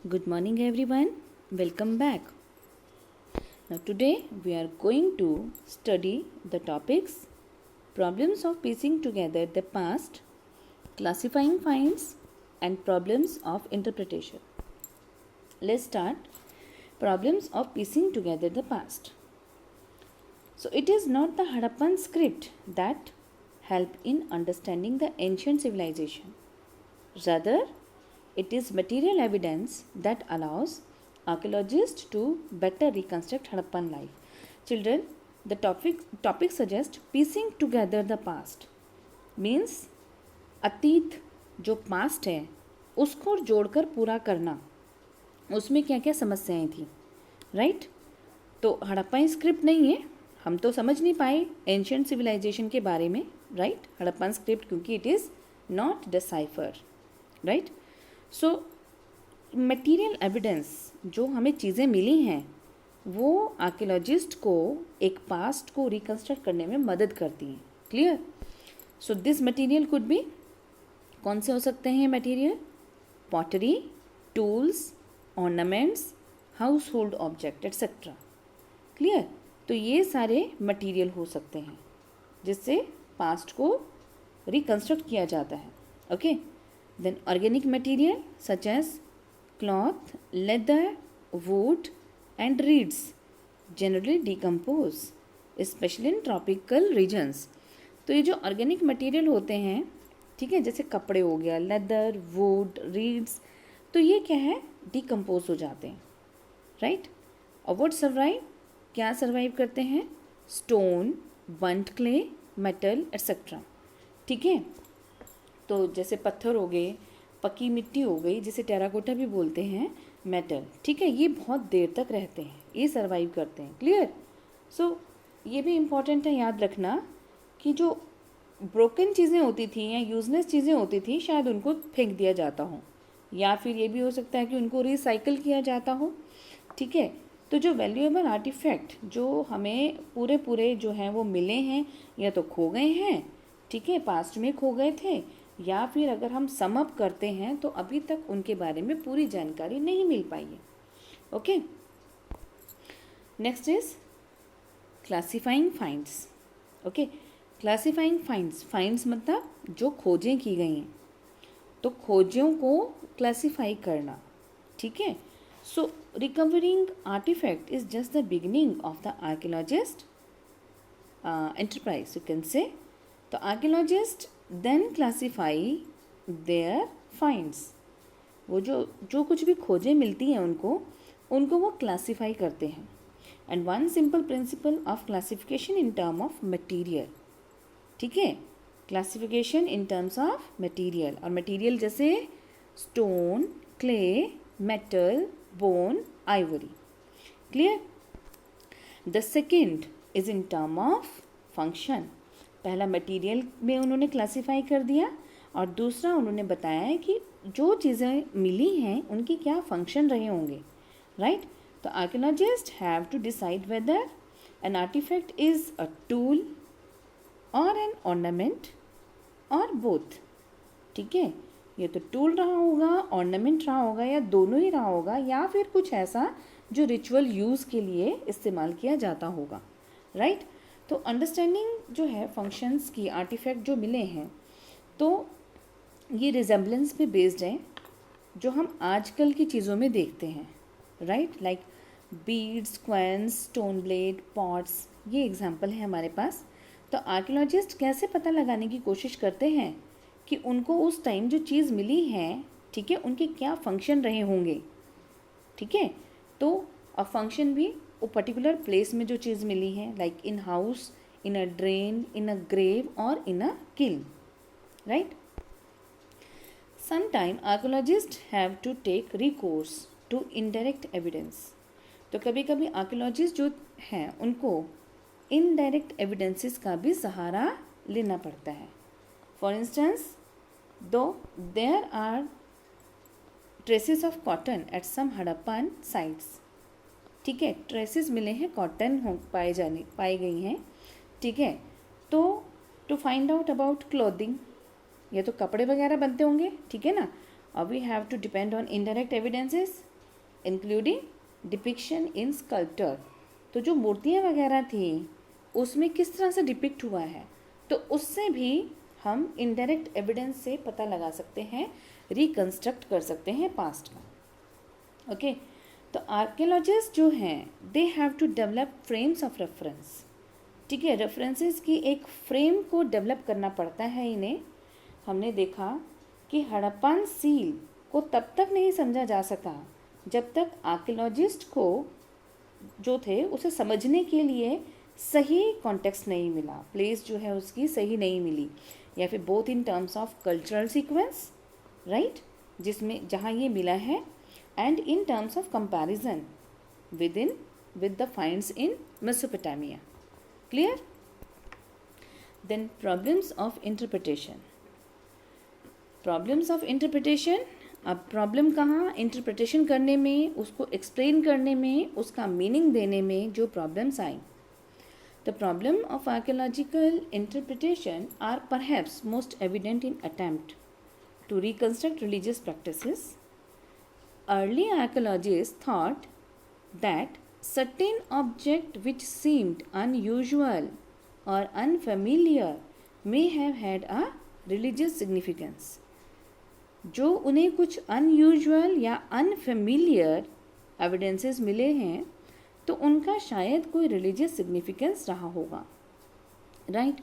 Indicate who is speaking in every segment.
Speaker 1: Good morning, everyone. Welcome back. Now, today we are going to study the topics problems of piecing together the past, classifying finds, and problems of interpretation. Let's start. Problems of piecing together the past. So, it is not the Harappan script that help in understanding the ancient civilization. Rather, it is material evidence that allows archaeologists to better reconstruct Harappan life. Children, the topic suggests piecing together the past. Means अतीत जो past है उसको जोड़कर पूरा करना, उसमें क्या क्या समस्याएं थी, राइट? तो हड़प्पा स्क्रिप्ट नहीं है, हम तो समझ नहीं पाए एंशियंट सिविलाइजेशन के बारे में, राइट? हड़प्पा स्क्रिप्ट क्योंकि it is not decipher, right? So material evidence जो हमें चीज़ें मिली हैं वो आर्कियोलॉजिस्ट को एक पास्ट को रिकन्स्ट्रक्ट करने में मदद करती हैं. Clear? So this material could be, कौन से हो सकते हैं material? Pottery, tools, ornaments, house hold object etcetera. Clear? तो ये सारे मटीरियल हो सकते हैं जिससे पास्ट को रिकन्स्ट्रक्ट किया जाता है. Okay. Then organic material such as cloth, leather, wood and reeds generally decompose, especially in tropical regions. तो ये जो ऑर्गेनिक मटेरियल होते हैं, ठीक है, जैसे कपड़े हो गया, लेदर, वुड, रीड्स, तो ये क्या है? डिकम्पोज हो जाते हैं, राइट? और वुड सर्वाइव, क्या सर्वाइव करते हैं? Stone, burnt clay, metal etcetera. ठीक है. तो जैसे पत्थर हो गए, पकी मिट्टी हो गई, जिसे टेराकोटा भी बोलते हैं, मेटल, ठीक है, ये बहुत देर तक रहते हैं, ये सर्वाइव करते हैं. क्लियर? सो ये भी इम्पॉर्टेंट है याद रखना कि जो ब्रोकन चीज़ें होती थी या यूजलेस चीज़ें होती थी शायद उनको फेंक दिया जाता हो, या फिर ये भी हो सकता है कि उनको रिसाइकिल किया जाता हो. ठीक है. तो जो वैल्यूएबल आर्टिफैक्ट जो हमें पूरे जो हैं वो मिले हैं या तो खो गए हैं, ठीक है, पास्ट में खो गए थे, या फिर अगर हम सम अप करते हैं तो अभी तक उनके बारे में पूरी जानकारी नहीं मिल पाई है. Okay. Next is classifying finds. Okay. Classifying finds मतलब जो खोजें की गई हैं, तो खोजों को क्लासिफाई करना. ठीक है. So recovering artifact is just the beginning of the archaeologist enterprise, you can say. तो archaeologist then classify their finds. वो जो कुछ भी खोजें मिलती हैं उनको वो क्लासीफाई करते हैं. And one simple principle of classification in term of material. ठीक है. Classification in terms of material, और मटीरियल जैसे stone, clay, metal, bone, Ivory. Clear? The second is in term of function. पहला मटेरियल में उन्होंने classify कर दिया, और दूसरा उन्होंने बताया है कि जो चीज़ें मिली हैं उनकी क्या फंक्शन रहे होंगे, राइट? तो archaeologist have to decide whether an artifact is a tool और एन ऑर्नामेंट और बोथ. ठीक है. ये तो टूल रहा होगा, ऑर्नामेंट रहा होगा, या दोनों ही रहा होगा, या फिर कुछ ऐसा जो रिचुअल यूज़ के लिए इस्तेमाल किया जाता होगा, राइट? तो अंडरस्टैंडिंग जो है फंक्शंस की, आर्टिफैक्ट जो मिले हैं, तो ये रिजेम्बलेंस पे बेस्ड है जो हम आजकल की चीज़ों में देखते हैं, right? Like beads, querns, stone blade, pots, ये एग्जांपल है हमारे पास. तो आर्कियोलॉजिस्ट कैसे पता लगाने की कोशिश करते हैं कि उनको उस टाइम जो चीज़ मिली है, ठीक है, उनके क्या फंक्शन रहे होंगे. ठीक है. तो और फंक्शन भी वो पर्टिकुलर प्लेस में जो चीज़ मिली है, like in house, in a drain, in a grave और in a kiln, right? Sometime archaeologist have to take recourse to indirect evidence. तो कभी कभी आर्कियोलॉजिस्ट जो हैं उनको इनडायरेक्ट एविडेंसेस का भी सहारा लेना पड़ता है. For instance, though there are traces of cotton at some Harappan sites. ठीक है. ट्रेसेस मिले हैं, कॉटन पाई गई हैं. ठीक है. तो to find out about clothing, ये तो कपड़े वगैरह बनते होंगे, ठीक है ना. We have to depend on indirect evidences including depiction in sculpture. तो जो मूर्तियाँ वगैरह थी उसमें किस तरह से डिपिक्ट हुआ है, तो उससे भी हम इनडायरेक्ट एविडेंस से पता लगा सकते हैं, रिकंस्ट्रक्ट कर सकते हैं पास्ट का। ओके, तो आर्कियोलॉजिस्ट जो हैं they have to develop frames of reference. ठीक है, रेफरेंसेस की एक फ्रेम को डेवलप करना पड़ता है इन्हें। हमने देखा कि हड़प्पन सील को तब तक नहीं समझा जा सका जब तक आर्कियोलॉजिस्ट को जो थे उसे समझने के लिए सही कॉन्टेक्स्ट नहीं मिला, प्लेस जो है उसकी सही नहीं मिली, या फिर both in terms of cultural sequence, right, जिसमें जहाँ ये मिला है, and in terms of comparison with the finds in Mesopotamia. Clear? Then problems of interpretation. Problems of interpretation, अब प्रॉब्लम कहाँ, इंटरप्रिटेशन करने में, उसको एक्सप्लेन करने में, उसका मीनिंग देने में जो problems I. The problem of archaeological interpretation are perhaps most evident in attempt to reconstruct religious practices. Early archaeologists thought that certain objects which seemed unusual or unfamiliar may have had a religious significance. जो उन्हें कुछ unusual या unfamiliar evidences मिले हैं तो उनका शायद कोई रिलीजियस सिग्निफिकेंस रहा होगा, right.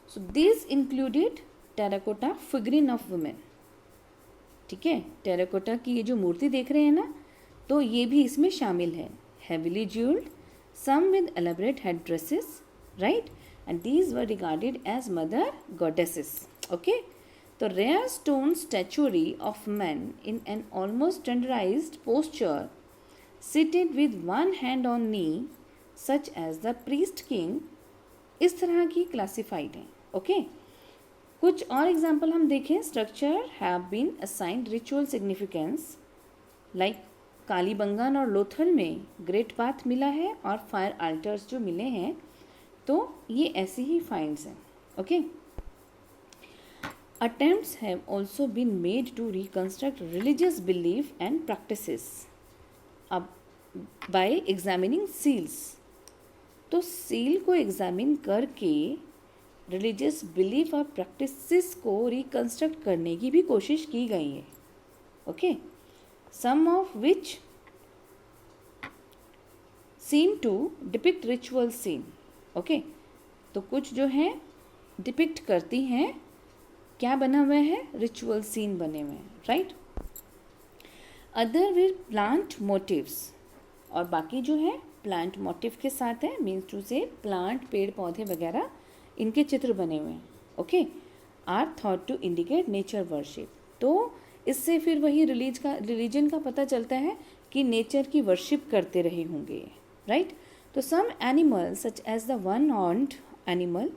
Speaker 1: So this included terracotta figurine of women. ठीक है, टेराकोटा की ये जो मूर्ति देख रहे हैं ना, तो ये भी इसमें शामिल है। Heavily jewelled, some with elaborate head dresses, right, and these were regarded as mother goddesses. Okay, तो rare stone statuary of man in an almost standardised posture seated with one hand on knee such as the priest king, इस तरह की classified हैं। Okay, कुछ और example हम देखें। Structure have been assigned ritual significance, like Kalibangan और लोथल में ग्रेट पाथ मिला है और फायर आल्टर्स जो मिले हैं, तो ये ऐसी ही फाइंड्स हैं। Okay, attempts have also been made to reconstruct religious belief and practices. अब बाय एग्जामिनिंग सील्स, तो सील को एग्जामिन करके रिलीजियस बिलीफ और प्रैक्टिसेस को रिकंस्ट्रक्ट करने की भी कोशिश की गई है। Okay, some of which seem to depict ritual scene. Okay, तो कुछ जो है डिपिक्ट करती हैं, क्या बना हुआ है, रिचुअल सीन बने हुए हैं, right. Other with plant motifs, और बाकी जो है प्लांट मोटिव के साथ है, मीन्स टू से प्लांट, पेड़ पौधे वगैरह इनके चित्र बने हुए हैं। Okay, are thought to indicate nature worship. तो इससे फिर वही रिलीजन का पता चलता है कि नेचर की वर्शिप करते रहे होंगे, राइट। तो some animal such as the one horned animal,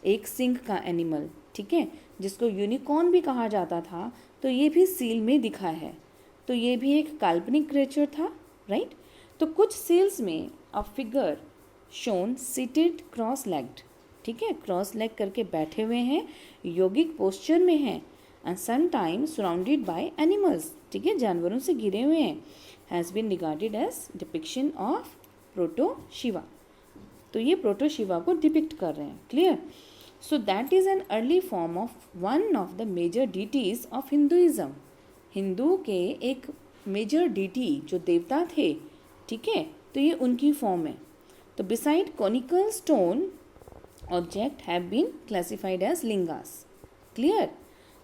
Speaker 1: एक सिंग का एनिमल, ठीक है, जिसको यूनिकॉर्न भी कहा जाता था, तो ये भी सील में दिखा है। तो ये भी एक काल्पनिक क्रिएचर था, राइट। तो कुछ सील्स में a figure shown seated cross legged, ठीक है, क्रॉस लेग करके बैठे हुए हैं, योगिक पोस्चर में हैं, and some time surrounded by animals, ठीक है, जानवरों से घिरे हुए हैं, has been regarded as depiction of proto Shiva. तो ये प्रोटो शिवा को डिपिक्ट कर रहे हैं। Clear? So that is an early form of one of the major deities of Hinduism. Hindu के एक मेजर डीटी जो देवता थे, ठीक है, तो ये उनकी फॉर्म है। तो beside conical stone object have been classified as lingas. Clear?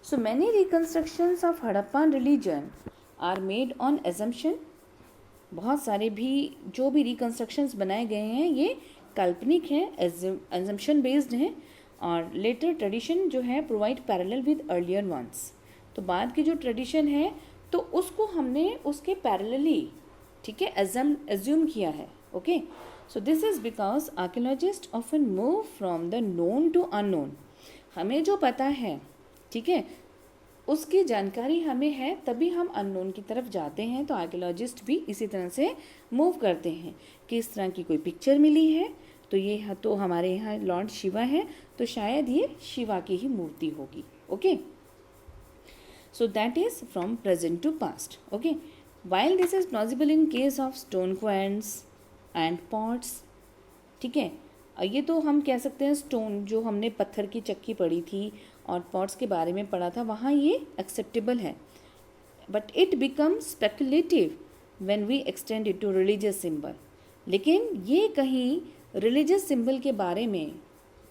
Speaker 1: So many reconstructions of Harappan religion are made on assumption. बहुत सारे भी जो भी रिकंस्ट्रक्शंस बनाए गए हैं ये काल्पनिक हैं, एजम्पशन बेस्ड हैं, और लेटर ट्रेडिशन जो है provide parallel with earlier ones. तो बाद की जो ट्रेडिशन है तो उसको हमने उसके पैरेलली, ठीक है, एज्यूम किया है। Okay, so this is because archaeologist often move from the known to unknown. हमें जो पता है, ठीक है, उसकी जानकारी हमें है, तभी हम अननोन की तरफ जाते हैं। तो आर्कियोलॉजिस्ट भी इसी तरह से मूव करते हैं कि इस तरह की कोई पिक्चर मिली है तो ये तो हमारे यहाँ लॉर्ड शिवा है, तो शायद ये शिवा की ही मूर्ति होगी। Okay, so that is from present to past. Okay, while this is plausible in case of stone querns and pots, ठीक है, ये तो हम कह सकते हैं स्टोन, जो हमने पत्थर की चक्की पढ़ी थी और पॉट्स के बारे में पढ़ा था, वहाँ ये एक्सेप्टेबल है. But it become speculative when we extend it to religious symbol. लेकिन ये कहीं रिलीजियस सिंबल के बारे में,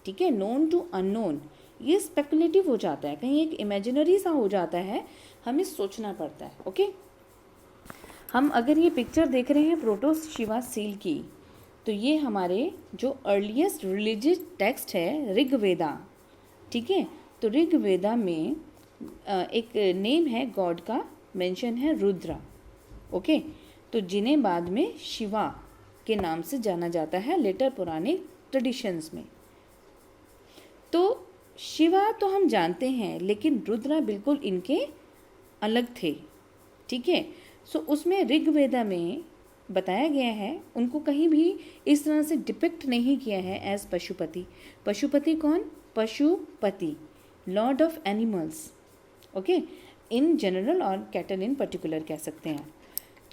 Speaker 1: ठीक है, नोन टू अननोन, ये स्पेकुलेटिव हो जाता है, कहीं एक इमेजिनरी सा हो जाता है, हमें सोचना पड़ता है. ओके, हम अगर ये पिक्चर देख रहे हैं प्रोटो शिवा सील की, तो ये हमारे जो अर्लीस्ट रिलीजियस टेक्स्ट है ऋग्वेदा, ठीक है. तो ऋग्वेदा में एक नेम है गॉड का, मेंशन है रुद्रा. ओके, तो जिन्हें बाद में शिवा के नाम से जाना जाता है लेटर पुराने ट्रेडिशंस में. तो शिवा तो हम जानते हैं, लेकिन रुद्रा बिल्कुल इनके अलग थे, ठीक है. सो उसमें ऋग्वेदा में बताया गया है, उनको कहीं भी इस तरह से डिपिक्ट नहीं किया है एज पशुपति. पशुपति कौन? Pashupati, Lord of animals. Okay, in general और कैटल इन पर्टिकुलर कह सकते हैं.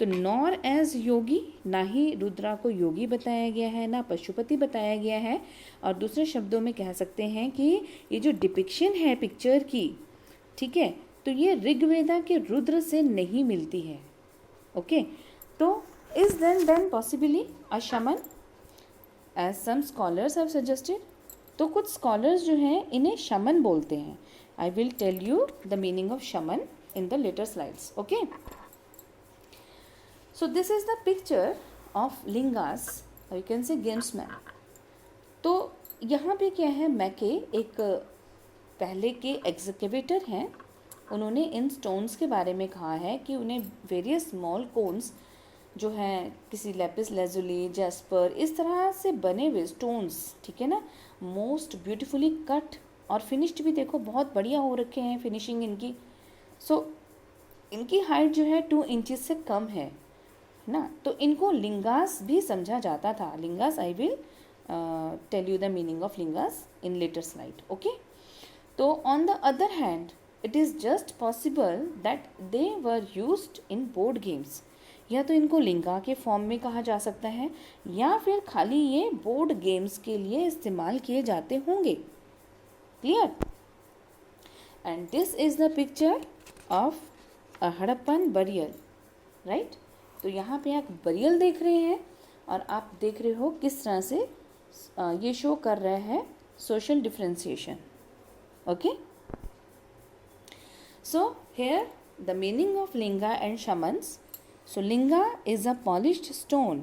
Speaker 1: तो नॉर एज योगी, ना ही रुद्रा को योगी बताया गया है, ना पशुपति बताया गया है. और दूसरे शब्दों में कह सकते हैं कि ये जो डिपिक्शन है पिक्चर की, ठीक है, तो ये ऋग्वेदा के रुद्र से नहीं मिलती है. ओके, तो is then possibly a shaman as some scholars have suggested. तो कुछ स्कॉलर्स जो हैं इन्हें शमन बोलते हैं. I will tell you the meaning of shaman in the later slides. Okay, so this is the picture of lingas, you can say gamesmen. तो यहाँ पे क्या है, मैके एक पहले के एग्जीक्यूटिव हैं, उन्होंने इन स्टोन्स के बारे में कहा है कि उन्हें वेरियस स्मॉल कोन्स जो हैं, किसी लेपिस लेजुली, जैस्पर, इस तरह से बने हुए स्टोन्स, ठीक है ना, मोस्ट ब्यूटीफुली कट और फिनिश्ड भी देखो बहुत बढ़िया हो रखे हैं फिनिशिंग इनकी. सो इनकी हाइट जो है 2 इंचेस से कम है ना. तो इनको लिंगास भी समझा जाता था. Lingas, I will tell you the meaning of lingas in later slide. Okay, तो on the other hand it is just possible that they were used in board games. या तो इनको लिंगा के फॉर्म में कहा जा सकता है, या फिर खाली ये बोर्ड गेम्स के लिए इस्तेमाल किए जाते होंगे. Clear? And this is the picture of a Harappan burial, right. तो यहाँ पे आप बरियल देख रहे हैं और आप देख रहे हो किस तरह से ये शो कर रहा है social differentiation. Okay, so here the meaning of linga and shamans. So linga is a polished stone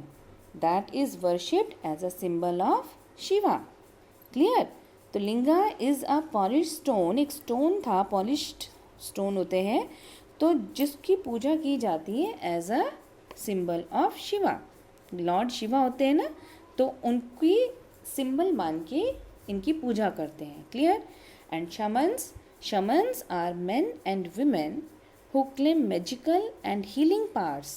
Speaker 1: that is worshipped as a symbol of Shiva. Clear? तो लिंगा is a polished stone, एक स्टोन था, polished stone होते हैं, तो जिसकी पूजा की जाती है as a symbol of Shiva. Lord Shiva होते हैं ना, तो उनकी सिंबल मान के इनकी पूजा करते हैं. Clear? And shamans are men and women who claim magical and healing powers.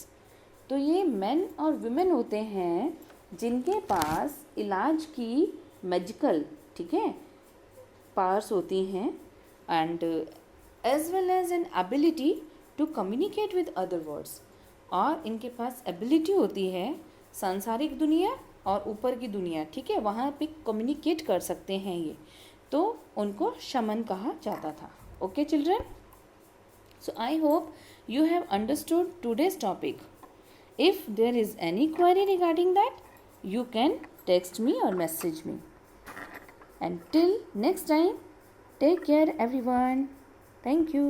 Speaker 1: तो ये men और women होते हैं जिनके पास इलाज की मैजिकल, ठीक है, पावर्स होती हैं, and as well as an ability to communicate with other worlds. और इनके पास एबिलिटी होती है सांसारिक दुनिया और ऊपर की दुनिया, ठीक है, वहाँ पे कम्युनिकेट कर सकते हैं ये, तो उनको शमन कहा जाता था. Okay children, so I hope you have understood today's topic. If there is any query regarding that, you can text me or message me. And till next time, take care everyone. Thank you.